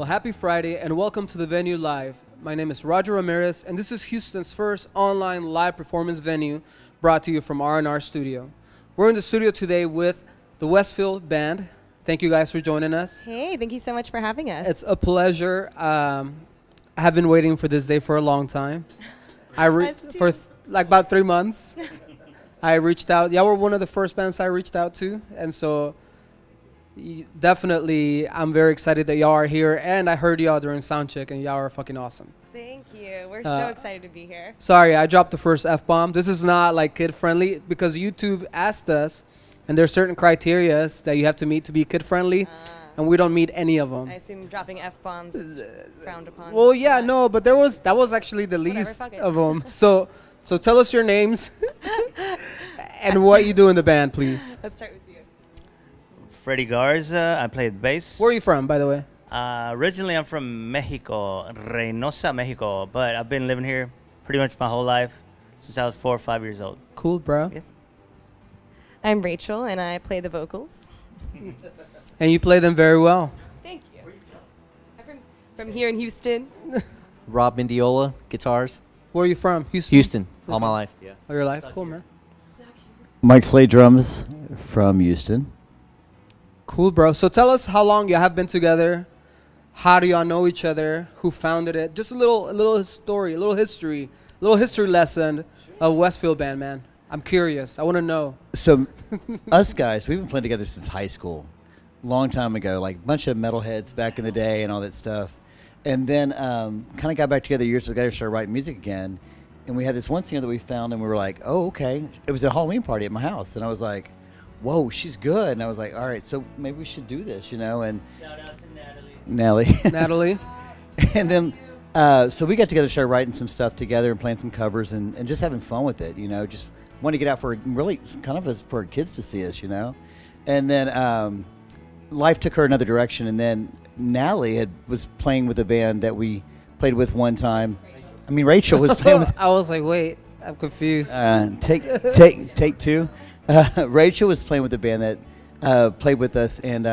Well, happy Friday and welcome to the venue live. My name is Roger Ramirez and this is Houston's first online live performance venue brought to you from R&R Studio. We're in the studio today with the WESTFIELD Band. Thank you guys for joining us. Hey, thank you so much for having us. It's a pleasure. I have been waiting for this day for a long time. For like about 3 months. I reached out. Y'all were one of the first bands I reached out to, and so definitely I'm very excited that y'all are here, and I heard y'all during soundcheck and y'all are fucking awesome. Thank you. We're so excited to be here. Sorry, I dropped the first F-bomb. This is not like kid friendly because YouTube asked us, and there's certain criterias that you have to meet to be kid friendly, and we don't meet any of them. I assume dropping F-bombs is frowned upon. Well, yeah, no, but that was actually the least of them. So tell us your names and what you do in the band, please. Let's start with you. Freddy Garza. I play the bass. Where are you from, by the way? Originally, I'm from Mexico, Reynosa, Mexico, but I've been living here pretty much my whole life since I was 4 or 5 years old. Cool, bro. Yeah. I'm Rachel, and I play the vocals. And you play them very well. Thank you. I'm from here in Houston. Rob Mendiola, guitars. Where are you from? Houston? Houston, all my life. Yeah. All your life? Cool, man. Mike Slade drums from Houston. Cool, bro. So tell us how long you have been together. How do y'all know each other? Who founded it? Just a little story, a little history lesson of WESTFIELD Band, man. I'm curious. I want to know. So us guys, we've been playing together since high school. Long time ago, like a bunch of metalheads back in the day and all that stuff. And then kind of got back together years ago, started writing music again. And we had this one singer that we found, and we were like, oh, okay. It was a Halloween party at my house. And I was like, whoa, she's good. And I was like, all right, so maybe we should do this, And Shout out to Natalie. Natalie. And then, so we got together, started writing some stuff together and playing some covers and just having fun with it, Just wanted to get out for really kind of as for kids to see us, And then life took her another direction. And then Natalie was playing with a band that we played with one time. I mean, Rachel was playing with. I was like, wait, I'm confused. Take two. Rachel was playing with a band that played with us, and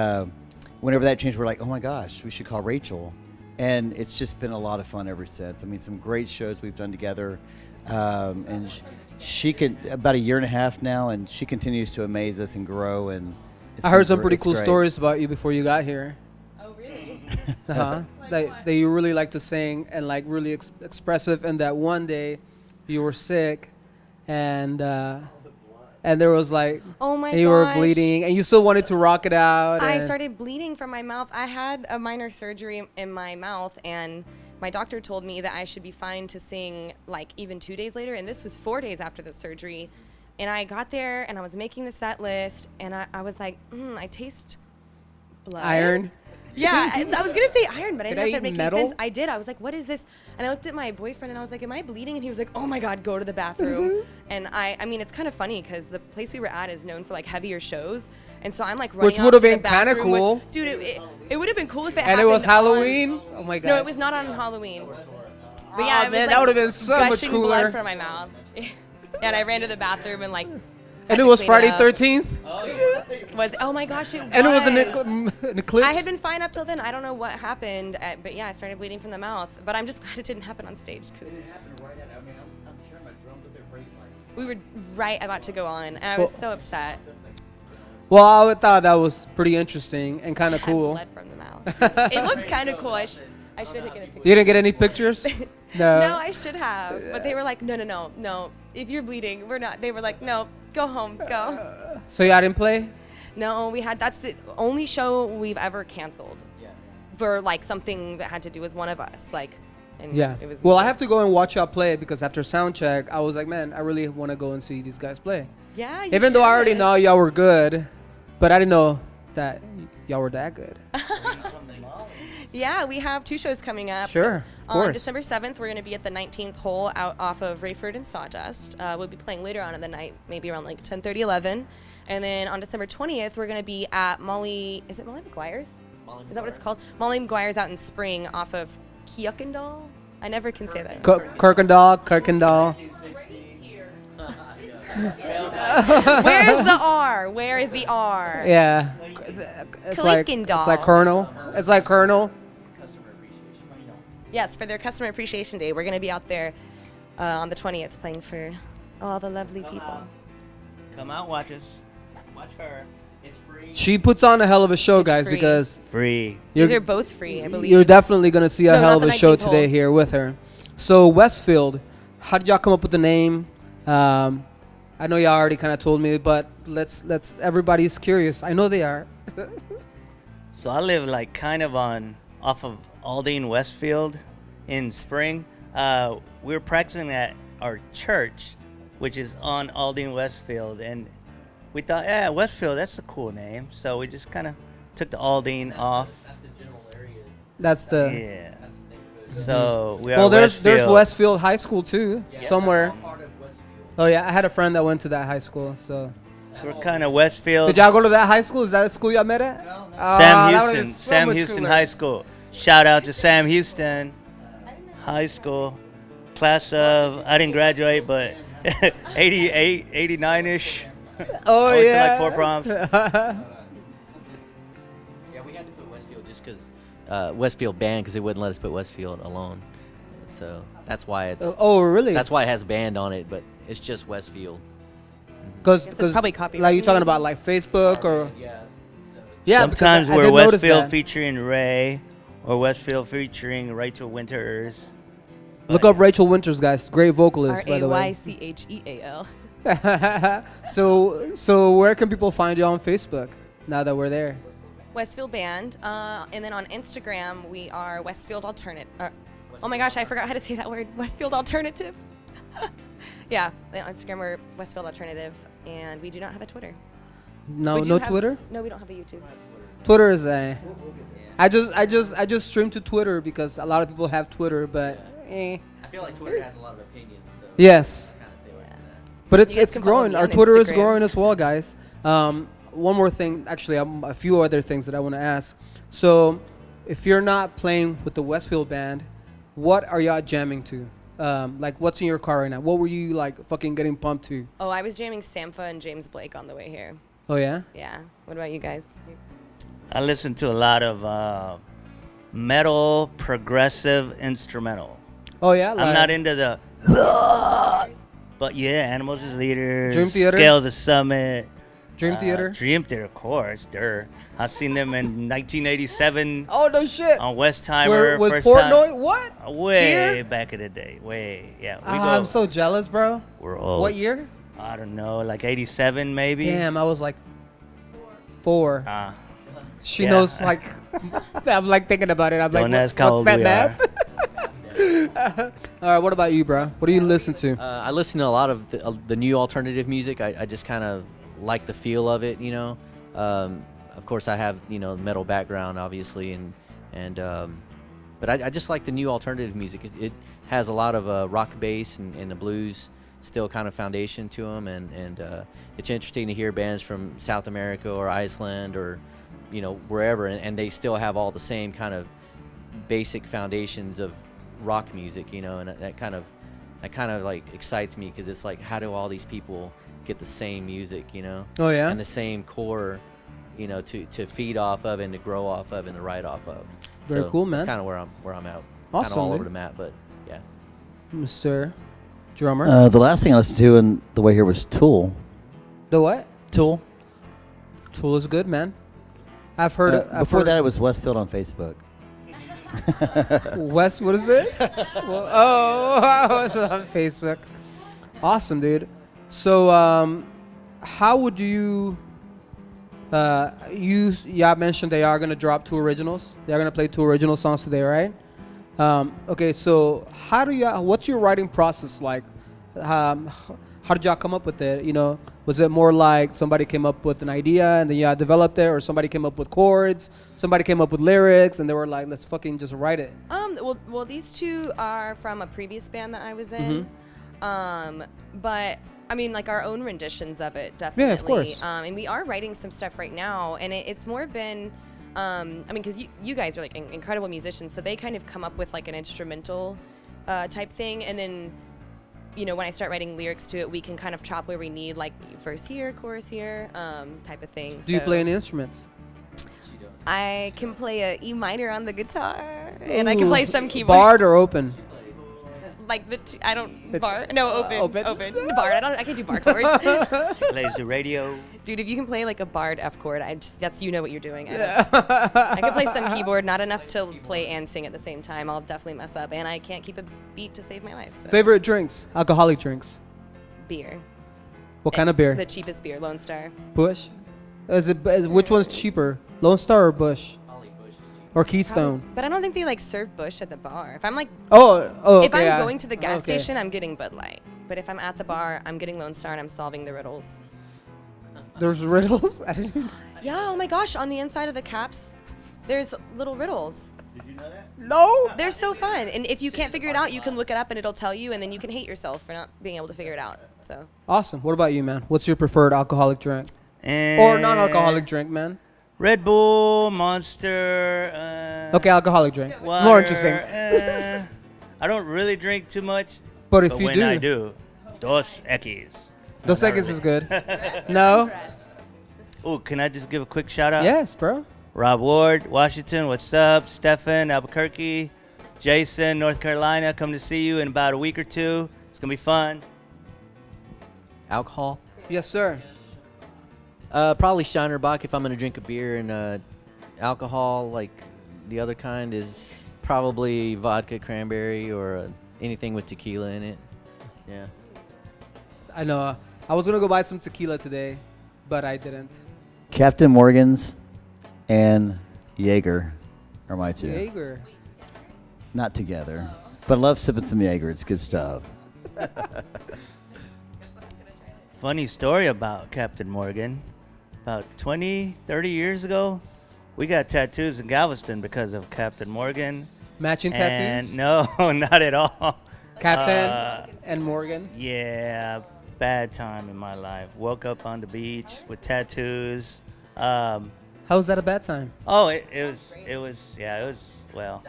whenever that changed, we're like, oh my gosh, we should call Rachel. And it's just been a lot of fun ever since. I mean, some great shows we've done together, and she could about a year and a half now, and she continues to amaze us and grow. And I heard some pretty cool stories about you before you got here. Oh, really? That you really like to sing and like really expressive, and that one day you were sick, and there was like, oh my and you were bleeding, and you still wanted to rock it out. I started bleeding from my mouth. I had a minor surgery in my mouth, and my doctor told me that I should be fine to sing like even 2 days later, and this was 4 days after the surgery. And I got there, and I was making the set list, and I was like, I taste blood. Iron? Yeah, I was going to say iron, but I didn't know if that made metal? sense. I did. I was like, what is this? And I looked at my boyfriend, and I was like, am I bleeding? And he was like, oh, my God, go to the bathroom. And I mean, it's kind of funny because the place we were at is known for, like, heavier shows. And so I'm, like, running Which out would have to the been kind of bathroom cool. with- Dude, it would have been cool if it And happened it was Halloween? on- Oh, my God. No, it was not on Halloween. But yeah, it was, man, like, that would have been so much gushing cooler. blood from my mouth. And I ran to the bathroom and, like, And it was Friday 13th? Oh my gosh, it was. And it was an eclipse? I had been fine up till then. I don't know what happened, but yeah, I started bleeding from the mouth. But I'm just glad it didn't happen on stage. Cause It happened right at. I mean, I'm carrying my drums up there, Freddie's like. we were right about to go on, and I was so upset. Well, I thought that was pretty interesting and kind of cool. Blood from the mouth. It looked kind of cool. I should have taken a picture. You didn't get any pictures? No, I should have. But they were like, no. If you're bleeding, we're not. They were like, no, go home, go. So y'all didn't play? No, that's the only show we've ever canceled. Yeah. For like something that had to do with one of us. And Yeah. it was Well, I have to go and watch y'all play because after sound check, I was like, man, I really want to go and see these guys play. Yeah, you Even though I already should. know y'all were good, but I didn't know that y'all were that good. Yeah, we have 2 shows coming up. Sure, of course. On December 7th, we're going to be at the 19th hole out off of Rayford and Sawdust. We'll be playing later on in the night, maybe around like 10:30, 11. And then on December 20th, we're going to be at is it Molly McGuire's? Is that what it's called? Molly McGuire's out in Spring off of Keukendahl. I never can say that. Kirkendall. Where's the R? Where is the R? Yeah. It's like Keukendahl. Colonel. It's like Colonel. Yes, for their Customer Appreciation Day. We're going to be out there on the 20th playing for all the lovely people. Come out, watch us. Watch her. It's free. She puts on a hell of a show, guys, free. because Free. These are both free, I believe. you're definitely going to see a No, hell not of a the show 19th today hole. here with her. So, Westfield, how did y'all come up with the name? I know y'all already kind of told me, but let's everybody's curious. I know they are. So I live like kind of off of Aldine Westfield in Spring. We were practicing at our church, which is on Aldine Westfield, and we thought, yeah, Westfield, that's a cool name. So we just kind of took the Aldine off. That's the general area. That's the Yeah. That's the neighborhood. So we are well. There's Westfield. Westfield High School too, somewhere. Part of Westfield. Oh yeah, I had a friend that went to that high school. So So we're kind of Westfield. did y'all go to that high school? Is that the school y'all met at? No, no. Ah, Sam that would've Houston, been so Sam much Houston cooler. High School. Shout out to Sam Houston High School. Class of, I didn't graduate, but 88, 89-ish. Oh I went to yeah. like 4 proms. Yeah, we had to put Westfield just because Westfield Band, because they wouldn't let us put Westfield alone. So that's why it's Oh really? that's why it has band on it, but it's just Westfield. Because It's probably copyrighted, like you talking maybe? about like Facebook or Yeah. yeah. because Sometimes I we're did notice Westfield that. featuring Ray, or Westfield featuring Rachel Winters. Look up Rachel Winters, guys. Great vocalist, by the way. RAYCHEAL. So where can people find you on Facebook now that we're there? Westfield Band. And then on Instagram, we are Westfield Alternative. Oh my gosh, I forgot how to say that word. Westfield Alternative. Yeah, on Instagram, we're Westfield Alternative. And we do not have a Twitter. No, We do no have- Twitter. No, we don't have a YouTube. Twitter is a. I just stream to Twitter because a lot of people have Twitter, but I feel like Twitter has a lot of opinions. So yes. kind of stay away from that. But You it's guys it's can follow growing. me Our on Twitter is Instagram. growing as well, guys. One more thing, actually, a few other things that I want to ask. So, if you're not playing with the Westfield Band, what are y'all jamming to? Like, what's in your car right now? What were you like fucking getting pumped to? Oh, I was jamming Sampha and James Blake on the way here. Oh yeah. Yeah. What about you guys? I listen to a lot of metal, progressive, instrumental. Oh yeah. I'm like- not into the, but yeah, Animals as Leaders, Dream Theater? Scales of Summit. Dream Theater. Dream Theater, of course. I've seen them in 1987 Oh no shit. on Westheimer. With first Portnoy, time. what? Way Here? back in the day. Way, yeah. I'm so jealous, bro. We're old. What year? I don't know, like 87 maybe. Damn, I was like 4. Ah, She yeah. knows like I'm like thinking about it. I'm Don't like, ask how what's old that we math? All right, what about you, bro? What do you listen to? I listen to a lot of the new alternative music. I just kind of like the feel of it, you know. Of course, I have metal background, obviously, but I just like the new alternative music. It has a lot of rock bass and the blues still kind of foundation to them, and it's interesting to hear bands from South America or Iceland or wherever, and they still have all the same kind of basic foundations of rock music, and that kind of like excites me because it's like, how do all these people get the same music, Oh yeah. and the same core, to feed off of and to grow off of and to write off of. Very So cool, man. That's kind of where I'm at. Kind Awesome, of all dude. over the map, but yeah. Mr. Drummer. The last thing I listened to on the way here was Tool. The what? Tool. Tool is good, man. I've heard it. Before that, it was Westfield on Facebook. West, what is it? Well, oh, it's on Facebook. Awesome, dude. So, how would you? Y'all mentioned they are gonna drop 2 originals. They are gonna play 2 original songs today, right? Okay, so how do y'all? What's your writing process like? How did y'all come up with it? Was it more like somebody came up with an idea and then y'all developed it, or somebody came up with chords, somebody came up with lyrics, and they were like, let's fucking just write it? Well, these 2 are from a previous band that I was in. But I mean, like our own renditions of it, definitely. Yeah, of course. And we are writing some stuff right now, and it's more been, I mean, because you guys are like incredible musicians, so they kind of come up with like an instrumental type thing, and then, when I start writing lyrics to it, we can kind of chop where we need, like verse here, chorus here, type of thing. Do you play any instruments? I can play a E minor on the guitar. and I can play some keyboard. Barred or open? Like I don't bar. No, open. Open. Barred. I can't do bar chords. Plays the radio. Dude, if you can play like a barred F chord, that's you know what you're doing. I can play some keyboard, not enough to play and sing at the same time. I'll definitely mess up, and I can't keep a beat to save my life. So. Favorite drinks? Alcoholic drinks. Beer. What kind of beer? The cheapest beer, Lone Star. Bush. Which one's cheaper, Lone Star or Bush? Or Keystone? But I don't think they like serve Bush at the bar. If I'm like, Oh, if okay, I'm going to the gas okay. station, I'm getting Bud Light. But if I'm at the bar, I'm getting Lone Star and I'm solving the riddles. There's riddles. I didn't. Yeah. Oh my gosh! On the inside of the caps, there's little riddles. Did you know that? No. They're so fun, and if you can't figure it out, you can look it up and it'll tell you, and then you can hate yourself for not being able to figure it out. So. Awesome. What about you, man? What's your preferred alcoholic drink And or non-alcoholic drink, man? Red Bull, Monster. Okay, alcoholic drink. Water, More interesting. I don't really drink too much. But if but you when do, I do, Dos Equis. Dos Not Equis really. is good. No. Oh, can I just give a quick shout out? Yes, bro. Rob Ward, Washington, what's up? Stefan, Albuquerque. Jason, North Carolina, come to see you in about a week or two. It's going to be fun. Alcohol? Yes, sir. Probably Shiner Bock if I'm gonna drink a beer, and alcohol like the other kind is probably vodka cranberry or anything with tequila in it. Yeah. I know. I was gonna go buy some tequila today, but I didn't. Captain Morgan's and Jaeger are my two. Jaeger. Not together, but I love sipping some Jaeger. It's good stuff. Funny story about Captain Morgan. About 20, 30 years ago, we got tattoos in Galveston because of Captain Morgan. Matching And tattoos. no, not at all. Captain and Morgan. Yeah, bad time in my life. Woke up on the beach with tattoos. How was that a bad time? Oh, it was, well.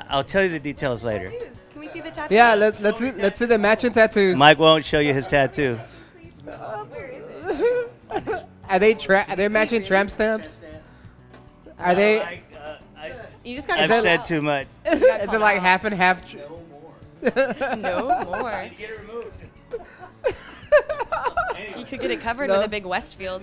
I'll tell you the details later. Can we see the tattoo? Yeah, let's see the matching tattoos. Mike won't show you his tattoo. Where is it? Are they matching tramp stamps? Are they? You just got I've to said too much. Is it like half and half? No more. Get it removed. You could get it covered with a big Westfield.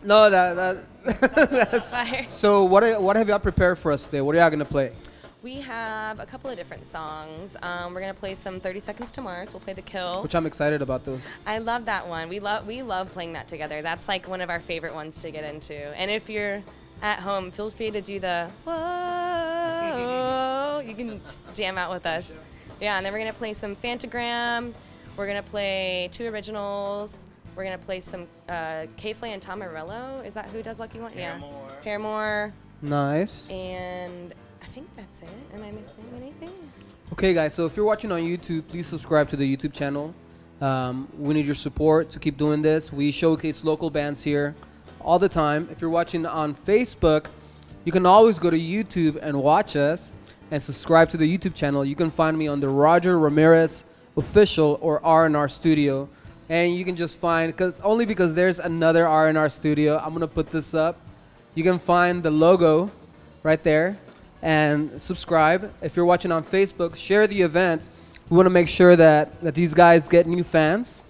No, that's. Fire. So what have y'all prepared for us today? What are y'all gonna play? We have a couple of different songs. We're gonna play some 30 Seconds to Mars. We'll play The Kill. Which I'm excited about those. I love that one. We love playing that together. That's like one of our favorite ones to get into. And if you're at home, feel free to do the whoa. You can jam out with us. Yeah, and then we're gonna play some Fantagram. We're gonna play two originals. We're gonna play some K-Flay and Tom Morello. Is that who does Lucky One? Yeah. Paramore. Nice. And I think that's it. Am I missing anything? Okay, guys. So if you're watching on YouTube, please subscribe to the YouTube channel. We need your support to keep doing this. We showcase local bands here all the time. If you're watching on Facebook, you can always go to YouTube and watch us and subscribe to the YouTube channel. You can find me on the Roger Ramirez Official or R&R Studio. And you can just find, because there's another R&R Studio. I'm going to put this up. You can find the logo right there and subscribe. If you're watching on Facebook, share the event. We want to make sure that these guys get new fans.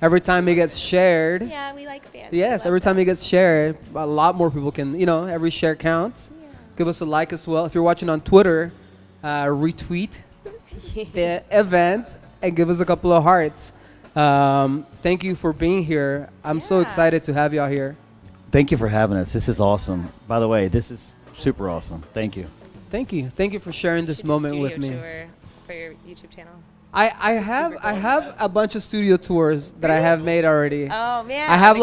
Every time it gets shared. Yeah, we like fans. Yes, every time it gets shared, a lot more people can, every share counts. Yeah. Give us a like as well. If you're watching on Twitter, retweet the event and give us a couple of hearts. Thank you for being here. I'm so excited to have y'all here. Thank you for having us. This is awesome. By the way, this is super awesome. Thank you. Thank you. Thank you for sharing this moment with me. Tour for your YouTube channel. I have a bunch of studio tours that I have made already. Oh man. I have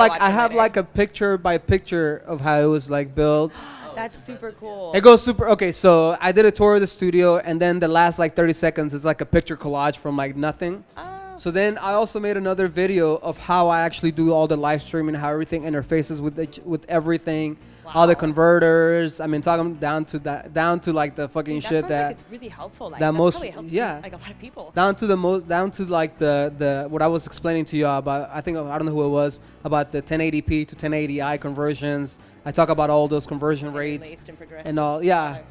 like a picture by picture of how it was like built. That's super cool. It goes super. Okay, so I did a tour of the studio, and then the last like 30 seconds is like a picture collage from like nothing. So then I also made another video of how I actually do all the live streaming, how everything interfaces with everything, all the converters. I mean, talking down to like the fucking shit that that like it's really helpful. Like, that that's most probably helps like a lot of people. down to like the what I was explaining to y'all about. I don't know who it was about the 1080p to 1080i conversions. I talk about all those conversion rates Laced and progressive. and all. Yeah.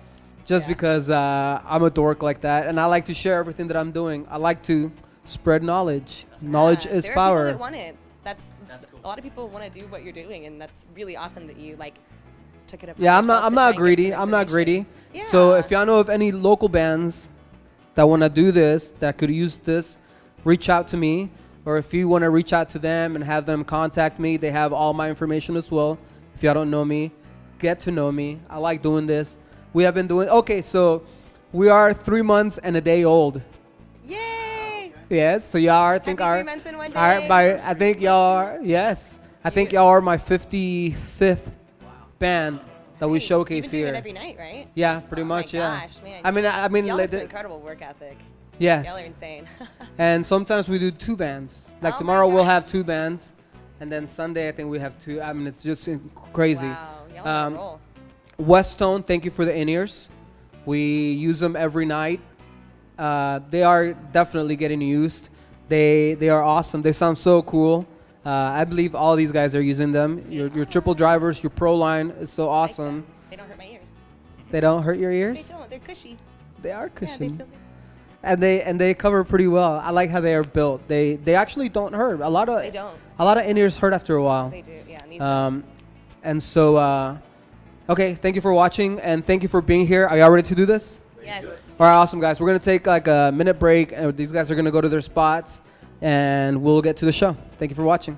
just Yeah. because I'm a dork like that, and I like to share everything that I'm doing. I like to spread knowledge. Knowledge Yeah, is there power. Are people that want it. That's cool. a lot of people want to do what you're doing, and that's really awesome that you like took it upon Yeah, yourself I'm to not try and get greedy. some I'm not greedy. information. So Yeah. if y'all know of any local bands that want to do this, that could use this, reach out to me. Or if you want to reach out to them and have them contact me, they have all my information as well. If y'all don't know me, get to know me. I like doing this. We have been doing, okay, so we are 3 months and a day old. Yay! Yes, so y'all are, I think Happy are, 3 months and 1 are day. by, I think y'all are, yes. I think y'all are my 55th band that we Nice. showcase You've been doing here. it every night, right? Yeah, pretty Oh much, my yeah. gosh, man. I mean, Y'all like have some the- incredible work ethic. yes. Y'all are insane. And sometimes we do 2 bands. Like Oh my tomorrow we'll gosh. have 2 bands, and then Sunday I think we have 2. I mean, it's just crazy. Wow, y'all on a Um, roll. Westone, thank you for the in-ears. We use them every night. They are definitely getting used. They are awesome. They sound so cool. I believe all these guys are using them. Your triple drivers, your Pro line is so I like awesome. them. They don't hurt my ears. They don't hurt your They ears. don't. They're cushy. They are Yeah, they cushion, feel and they cover pretty well. I like how they are built. They actually don't hurt. A lot They don't. of in-ears hurt after a while. They do. Yeah, and these don't. And so, okay, thank you for watching, and thank you for being here. Are y'all ready to do this? Yes. All right, awesome, guys. We're going to take like a minute break, and these guys are going to go to their spots, and we'll get to the show. Thank you for watching.